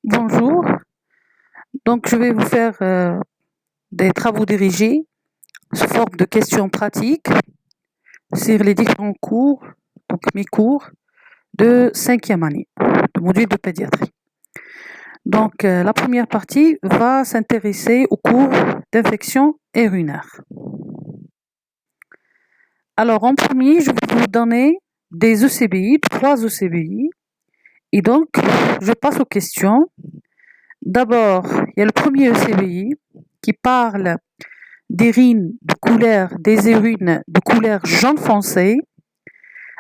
Bonjour, donc je vais vous faire des travaux dirigés sous forme de questions pratiques sur les différents cours, donc mes cours de 5e année, de module de pédiatrie. Donc la première partie va s'intéresser au cours d'infection urinaire. Alors en premier, je vais vous donner des ECBI, 3 ECBI, et donc je passe aux questions. D'abord, il y a le premier ECBI qui parle des urines de couleur jaune foncé,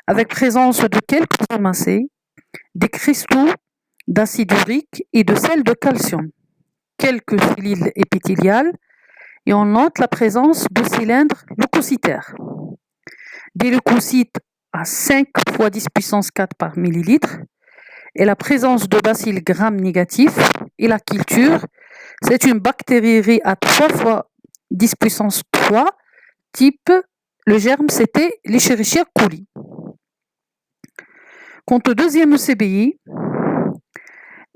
avec présence de quelques amacés, des cristaux d'acide urique et de sel de calcium, quelques cellules épithéliales, et on note la présence de cylindres leucocytaires, des leucocytes à 5 fois 10 puissance 4 par millilitre, et la présence de bacilles gram négatifs, et la culture, c'est une bactérie à 3 fois 10 puissance 3, type, le germe c'était l'Escherichia coli. Quant au deuxième ECBI,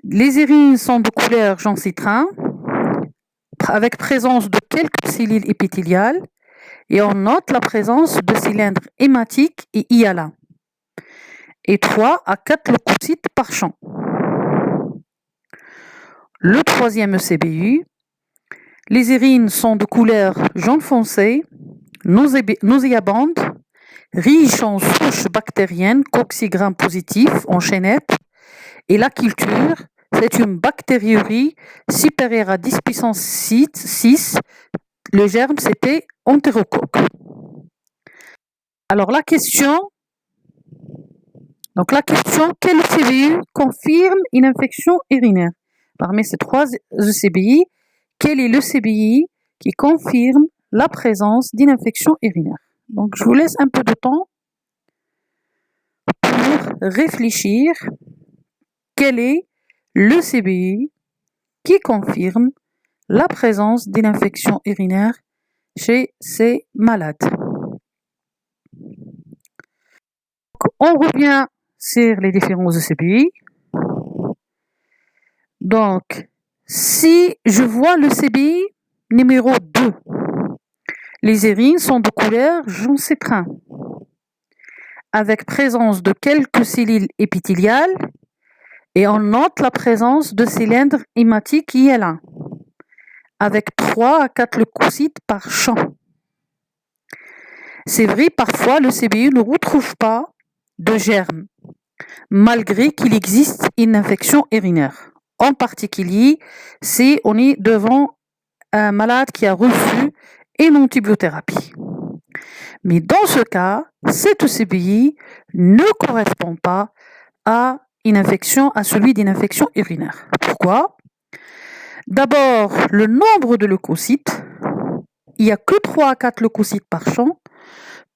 les urines sont de couleur jaune citron, avec présence de quelques cellules épithéliales, et on note la présence de cylindres hématiques et hyalins, et 3 à 4 leucocytes par champ. Le troisième ECBI, les urines sont de couleur jaune foncé, nauséabondes, riches en souches bactériennes cocci-gram positif en chaînette, et la culture, c'est une bactériurie supérieure à 10 puissance 6. Le germe, c'était entérocoque. Alors la question, quel ECBI confirme une infection urinaire? Parmi ces 3 ECBI, quel est l'ECBI qui confirme la présence d'une infection urinaire? Donc je vous laisse un peu de temps pour réfléchir. Quel est l'ECBI qui confirme la présence d'une infection urinaire chez ces malades? On revient sur les différents ECBI. Donc, si je vois l'ECBI numéro 2, les urines sont de couleur jaune citron, avec présence de quelques cellules épithéliales, et on note la présence de cylindres hématiques hyalins, avec 3 à 4 leucocytes par champ. C'est vrai, parfois le CBI ne retrouve pas de germes, malgré qu'il existe une infection urinaire. En particulier, si on est devant un malade qui a reçu une antibiothérapie. Mais dans ce cas, cet ECBI ne correspond pas à celui d'une infection urinaire. Pourquoi? D'abord, le nombre de leucocytes, il n'y a que 3 à 4 leucocytes par champ.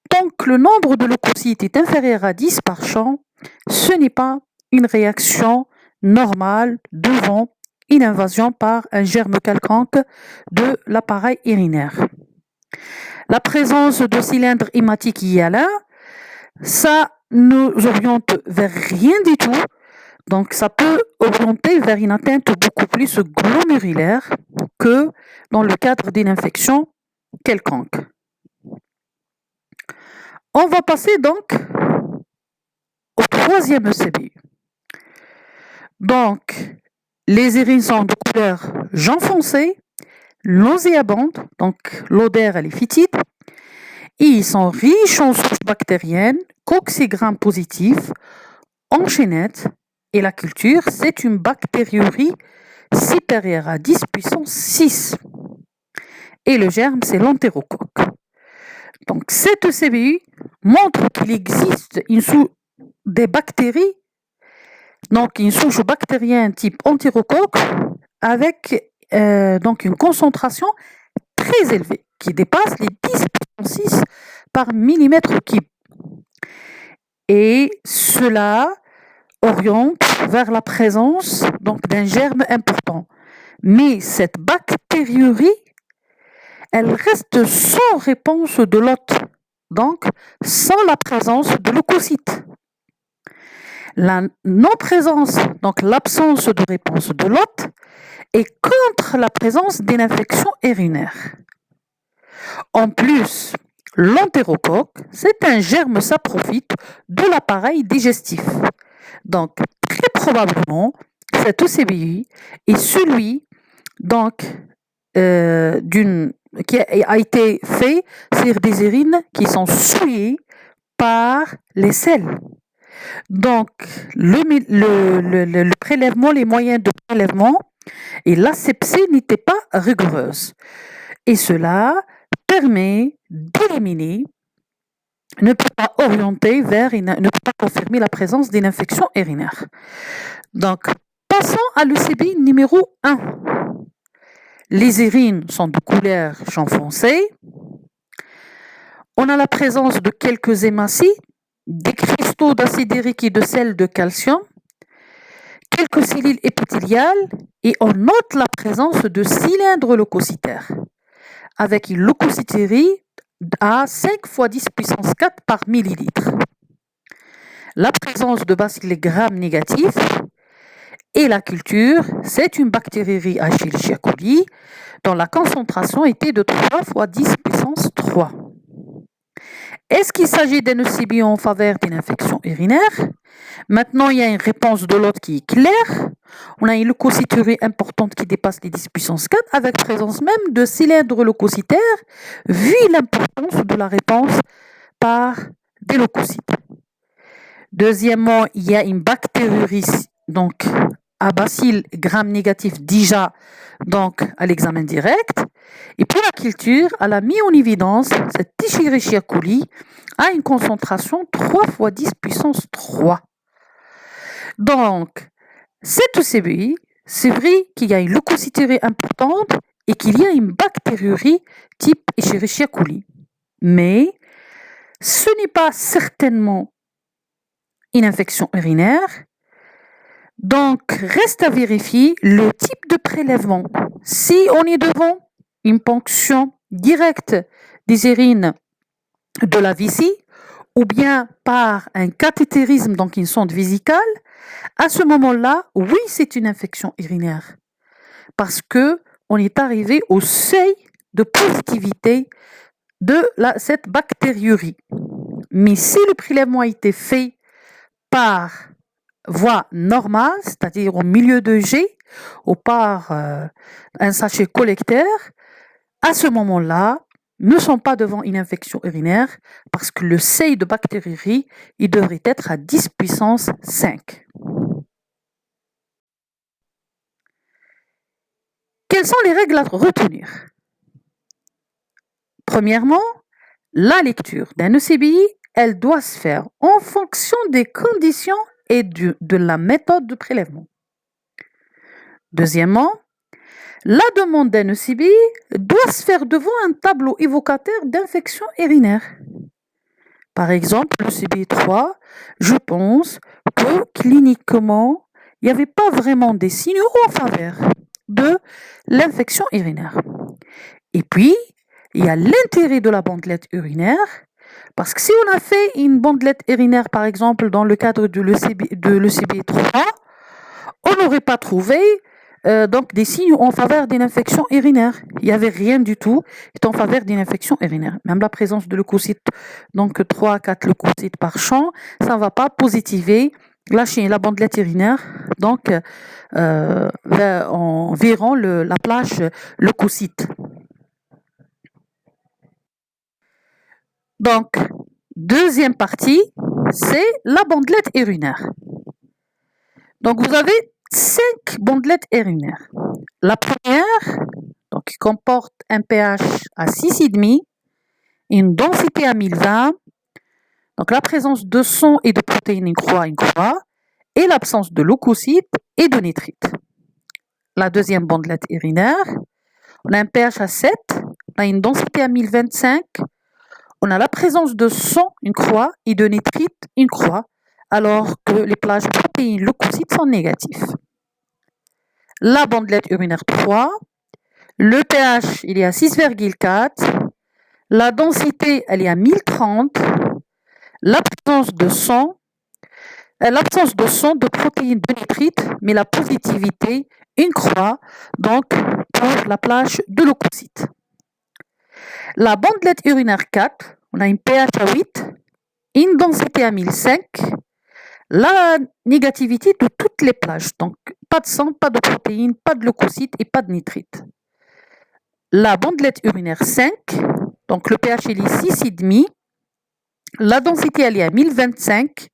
Tant que le nombre de leucocytes est inférieur à 10 par champ, ce n'est pas une réaction normale devant une invasion par un germe quelconque de l'appareil urinaire. La présence de cylindres hématiques hyalins, ça nous oriente vers rien du tout. Donc, ça peut orienter vers une atteinte beaucoup plus glomérulaire que dans le cadre d'une infection quelconque. On va passer donc au troisième ECBI. Donc, les urines sont de couleur jaune foncé, nauséabondes, donc l'odeur elle est fétide, et ils sont riches en souches bactériennes, cocci-gram positif, en chaînette, et la culture, c'est une bactériurie supérieure à 10 puissance 6. Et le germe, c'est l'entérocoque. Donc, cette ECBI montre qu'il existe des bactéries, donc une souche bactérienne type entérocoque, avec donc une concentration très élevée, qui dépasse les 10 puissance 6 par millimètre cube. Et cela oriente vers la présence donc d'un germe important. Mais cette bactériurie, elle reste sans réponse de l'hôte, donc sans la présence de leucocytes. La non-présence, donc l'absence de réponse de l'hôte, est contre la présence d'une infection urinaire. En plus, l'entérocoque, c'est un germe, ça profite de l'appareil digestif. Donc, très probablement, cet OCBI est celui donc, qui a été fait sur des urines qui sont souillées par les sels. Donc, le prélèvement, les moyens de prélèvement et l'asepsie n'étaient pas rigoureuses. Et cela permet d'éliminer, ne peut pas orienter vers, ne peut pas confirmer la présence d'une infection urinaire. Donc, passons à l'ECBI numéro 1. Les urines sont de couleur champ foncé. On a la présence de quelques hématies, des cristaux d'acide urique et de sel de calcium, quelques cellules épithéliales et on note la présence de cylindres leucocytaires avec une leucocytérie à 5 fois 10 puissance 4 par millilitre. La présence de bacilles gram négatifs et la culture, c'est une bactérie Escherichia coli dont la concentration était de 3 fois 10 puissance 3. Est-ce qu'il s'agit d'un ECBI en faveur d'une infection urinaire? Maintenant, il y a une réponse de l'autre qui est claire. On a une leucocyturie importante qui dépasse les 10 puissance 4 avec présence même de cylindres leucocytaires vu l'importance de la réponse par des leucocytes. Deuxièmement, il y a une bactérie donc à bacilles gram négatifs déjà donc à l'examen direct. Et pour la culture, elle a mis en évidence cette Escherichia coli a une concentration 3 fois 10 puissance 3. Donc, cet ECBI, c'est vrai qu'il y a une leucocytérie importante et qu'il y a une bactérie type Escherichia coli. Mais ce n'est pas certainement une infection urinaire. Donc, reste à vérifier le type de prélèvement. Si on est devant une ponction directe des urines de la vessie ou bien par un cathétérisme, donc une sonde vésicale, à ce moment-là, oui, c'est une infection urinaire parce que on est arrivé au seuil de positivité de cette bactériurie. Mais si le prélèvement a été fait par voie normale, c'est-à-dire au milieu de jet ou par un sachet collecteur, à ce moment-là, ne sont pas devant une infection urinaire parce que le seuil de bactériurie, il devrait être à 10 puissance 5. Quelles sont les règles à retenir? Premièrement, la lecture d'un ECBI, elle doit se faire en fonction des conditions et de la méthode de prélèvement. Deuxièmement, la demande d'un ECBI doit se faire devant un tableau évocateur d'infection urinaire. Par exemple, l'ECBI 3, je pense que cliniquement, il n'y avait pas vraiment des signaux en faveur de l'infection urinaire. Et puis, il y a l'intérêt de la bandelette urinaire, parce que si on a fait une bandelette urinaire, par exemple, dans le cadre de l'ECBI 3, on n'aurait pas trouvé donc des signes en faveur d'une infection urinaire. Il n'y avait rien du tout qui est en faveur d'une infection urinaire. Même la présence de leucocytes, donc 3 à 4 leucocytes par champ, ça ne va pas positiver la bandelette urinaire, donc environ la plage leucocyte. Donc, deuxième partie, c'est la bandelette urinaire. Donc, vous avez 5 bandelettes urinaires. La première, donc, qui comporte un pH à 6,5, une densité à 1020, donc la présence de sang et de protéines une croix, et l'absence de leucocytes et de nitrites. La deuxième bandelette urinaire, on a un pH à 7, on a une densité à 1025, on a la présence de sang, une croix, et de nitrites, une croix, alors que les plages protéines leucocytes sont négatifs. La bandelette urinaire 3, le pH il est à 6,4, la densité elle est à 1030, la présence de sang, l'absence de sang, de protéines, de nitrites, mais la positivité, une croix, donc pour la plage de leucocytes. La bandelette urinaire 4, on a une pH à 8, une densité à 1005, la négativité de toutes les plages, donc pas de sang, pas de protéines, pas de leucocytes et pas de nitrites. La bandelette urinaire 5, donc le pH il est 6,5, la densité elle est à 1025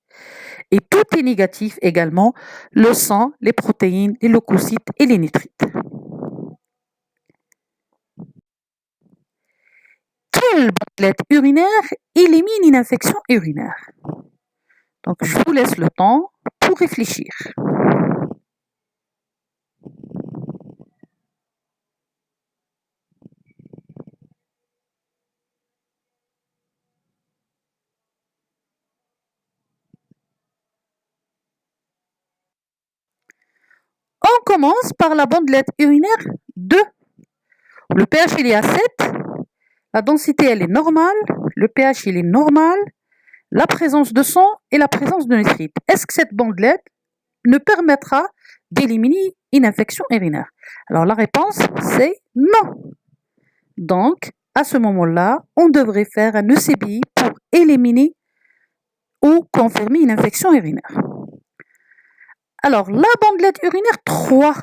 et tout est négatif également, le sang, les protéines, les leucocytes et les nitrites. Quelle bandelette urinaire élimine une infection urinaire? Donc je vous laisse le temps pour réfléchir. On commence par la bandelette urinaire 2. Le pH il est à 7, la densité elle est normale, le pH il est normal, la présence de sang et la présence de nitrites. Est-ce que cette bandelette ne permettra d'éliminer une infection urinaire? Alors la réponse c'est non. Donc à ce moment-là, on devrait faire un ECBI pour éliminer ou confirmer une infection urinaire. Alors la bandelette urinaire 3.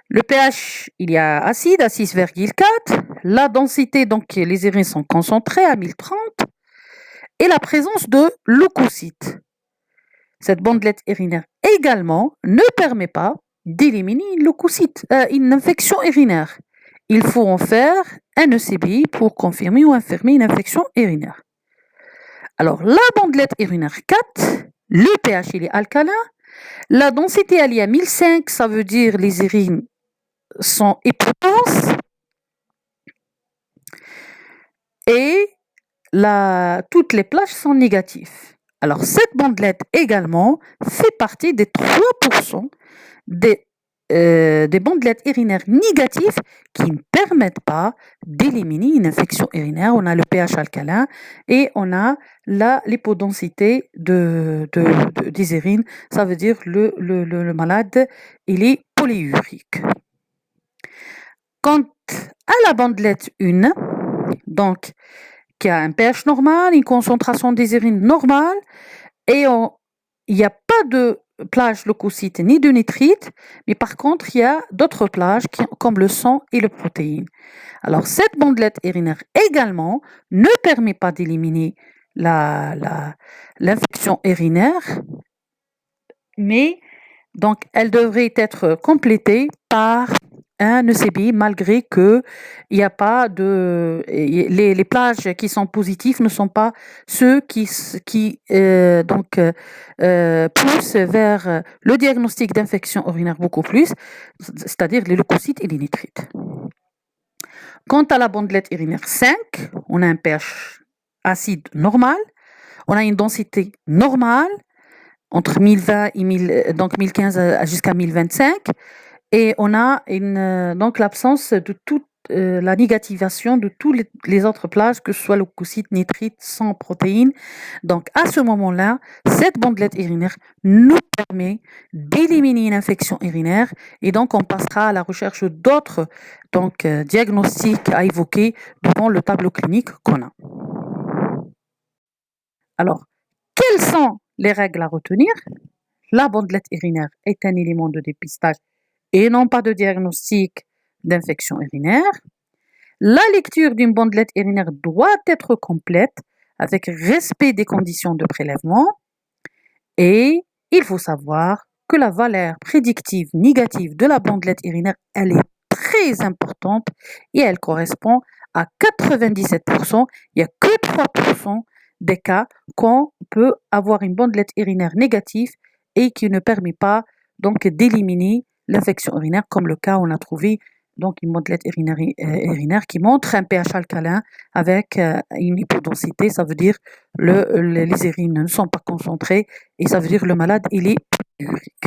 Le pH, il y a acide à 6,4. La densité, donc les urines sont concentrées à 1030. Et la présence de leucocytes. Cette bandelette urinaire également ne permet pas d'éliminer une infection urinaire. Il faut en faire un ECBI pour confirmer ou infirmer une infection urinaire. Alors, la bandelette urinaire 4, le pH il est alcalin. La densité elle est à 1005, ça veut dire les urines sont éponges. Et toutes les plages sont négatives. Alors, cette bandelette également fait partie des 3% des bandelettes urinaires négatives qui ne permettent pas d'éliminer une infection urinaire. On a le pH alcalin et on a l'hypodensité des urines. Ça veut dire le malade, il est polyurique. Quant à la bandelette 1, donc, qui a un pH normal, une concentration des urines normale, et il n'y a pas de plage leucocytes ni de nitrites, mais par contre, il y a d'autres plages comme le sang et les protéines. Alors, cette bandelette urinaire également ne permet pas d'éliminer l'infection urinaire, mais donc elle devrait être complétée par un ECBI malgré que il n'y a pas les plages qui sont positives ne sont pas ceux qui poussent vers le diagnostic d'infection urinaire beaucoup plus, c'est-à-dire les leucocytes et les nitrites. Quant à la bandelette urinaire 5, on a un pH acide normal, on a une densité normale entre 1020 et donc 1015 jusqu'à 1025. Et on a donc l'absence de toute la négativation de toutes les autres plages, que ce soit leucocytes, nitrites, sans protéines. Donc à ce moment-là, cette bandelette urinaire nous permet d'éliminer une infection urinaire et donc on passera à la recherche d'autres diagnostics à évoquer devant le tableau clinique qu'on a. Alors, quelles sont les règles à retenir? La bandelette urinaire est un élément de dépistage et non pas de diagnostic d'infection urinaire. La lecture d'une bandelette urinaire doit être complète avec respect des conditions de prélèvement et il faut savoir que la valeur prédictive négative de la bandelette urinaire, elle est très importante et elle correspond à 97%. Il n'y a que 3% des cas qu'on peut avoir une bandelette urinaire négative et qui ne permet pas donc d'éliminer l'infection urinaire, comme le cas où on a trouvé donc une bandelette urinaire qui montre un pH alcalin avec une hypodensité, ça veut dire les urines ne sont pas concentrées et ça veut dire le malade il est polyurique.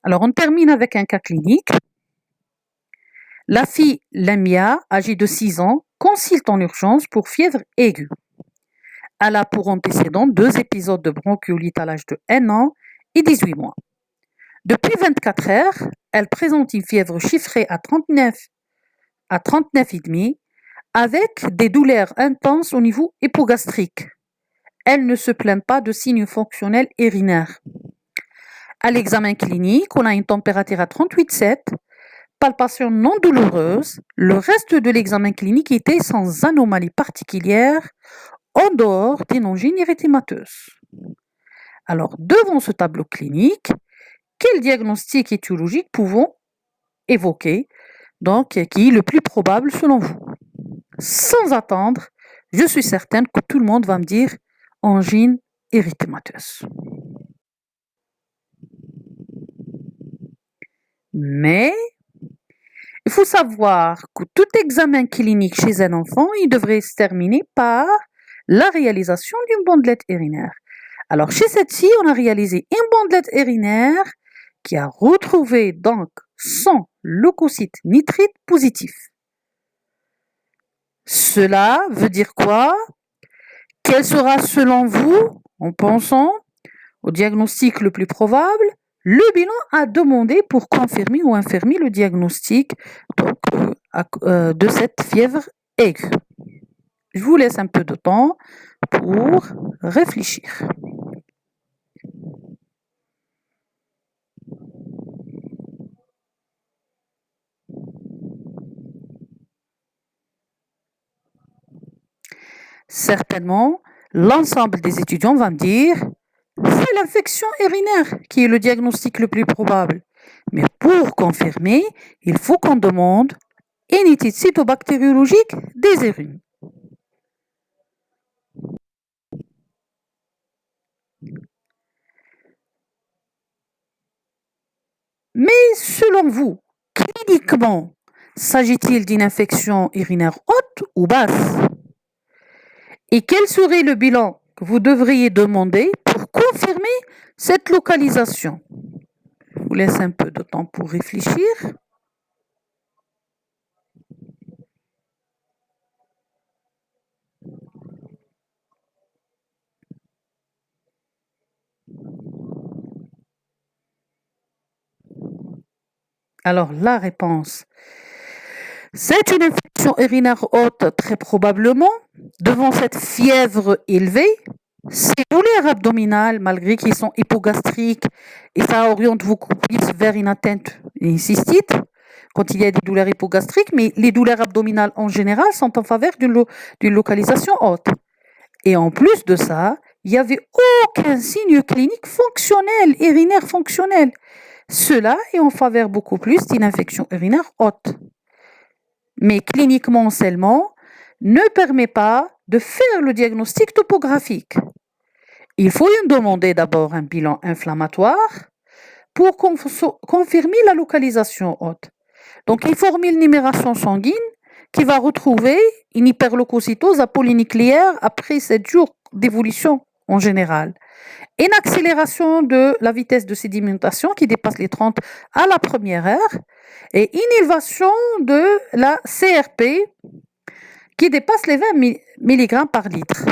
Alors on termine avec un cas clinique. La fille Lamia, âgée de 6 ans, consulte en urgence pour fièvre aiguë. Elle a pour antécédent 2 épisodes de bronchiolite à l'âge de 1 an et 18 mois. Depuis 24 heures, elle présente une fièvre chiffrée à 39,5 avec des douleurs intenses au niveau hypogastrique. Elle ne se plaint pas de signes fonctionnels urinaires. À l'examen clinique, on a une température à 38,7, palpation non douloureuse. Le reste de l'examen clinique était sans anomalie particulière en dehors d'une angine érythémateuse. Alors, devant ce tableau clinique, quel diagnostic étiologique pouvons évoquer, donc qui est le plus probable selon vous? Sans attendre, je suis certaine que tout le monde va me dire angine érythémateuse. Mais il faut savoir que tout examen clinique chez un enfant, il devrait se terminer par la réalisation d'une bandelette urinaire. Alors chez cette fille, on a réalisé une bandelette urinaire qui a retrouvé donc son leucocyte nitrite positif. Cela veut dire quoi? Quel sera selon vous, en pensant au diagnostic le plus probable, le bilan à demander pour confirmer ou infirmer le diagnostic de cette fièvre aiguë? Je vous laisse un peu de temps pour réfléchir. Certainement, l'ensemble des étudiants va me dire c'est l'infection urinaire qui est le diagnostic le plus probable. Mais pour confirmer, il faut qu'on demande une étude cytobactériologique des urines. Mais selon vous, cliniquement, s'agit-il d'une infection urinaire haute ou basse? Et quel serait le bilan que vous devriez demander pour confirmer cette localisation? Je vous laisse un peu de temps pour réfléchir. Alors la réponse, c'est une infection urinaire haute très probablement. Devant cette fièvre élevée, ces douleurs abdominales, malgré qu'ils sont hypogastriques, et ça oriente beaucoup plus vers une atteinte, une cystite, quand il y a des douleurs hypogastriques, mais les douleurs abdominales en général sont en faveur d'une localisation haute. Et en plus de ça, il n'y avait aucun signe clinique fonctionnel, urinaire fonctionnel. Cela est en faveur beaucoup plus d'une infection urinaire haute. Mais cliniquement seulement, ne permet pas de faire le diagnostic topographique. Il faut demander d'abord un bilan inflammatoire pour confirmer la localisation haute. Donc, il formule une numération sanguine qui va retrouver une hyperleucocytose polynucléaire après 7 jours d'évolution en général. Une accélération de la vitesse de sédimentation qui dépasse les 30 à la première heure et une élévation de la CRP qui dépasse les 20 mg par litre.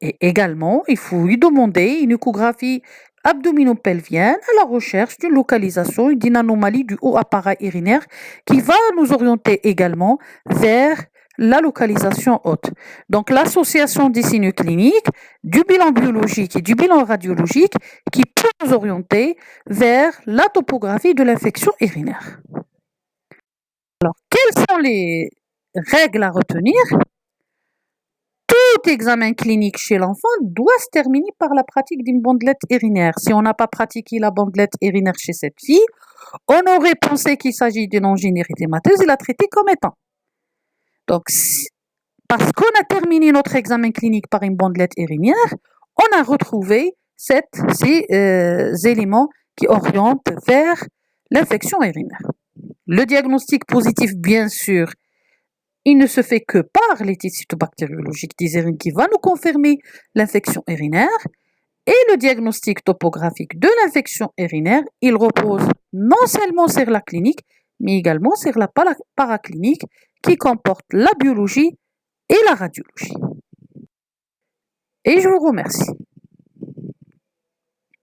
Et également, il faut lui demander une échographie abdominopelvienne à la recherche d'une localisation et d'une anomalie du haut appareil urinaire qui va nous orienter également vers la localisation haute. Donc l'association des signes cliniques, du bilan biologique et du bilan radiologique qui peut nous orienter vers la topographie de l'infection urinaire. Alors, quelles sont les règles à retenir? Tout examen clinique chez l'enfant doit se terminer par la pratique d'une bandelette urinaire. Si on n'a pas pratiqué la bandelette urinaire chez cette fille, on aurait pensé qu'il s'agit d'une angine érythémateuse et la traiter comme étant. Donc, parce qu'on a terminé notre examen clinique par une bandelette urinaire, on a retrouvé ces éléments qui orientent vers l'infection urinaire. Le diagnostic positif, bien sûr, il ne se fait que par l'étude cytobactériologique des urines qui va nous confirmer l'infection urinaire. Et le diagnostic topographique de l'infection urinaire, il repose non seulement sur la clinique, mais également sur la paraclinique qui comporte la biologie et la radiologie. et je vous remercie.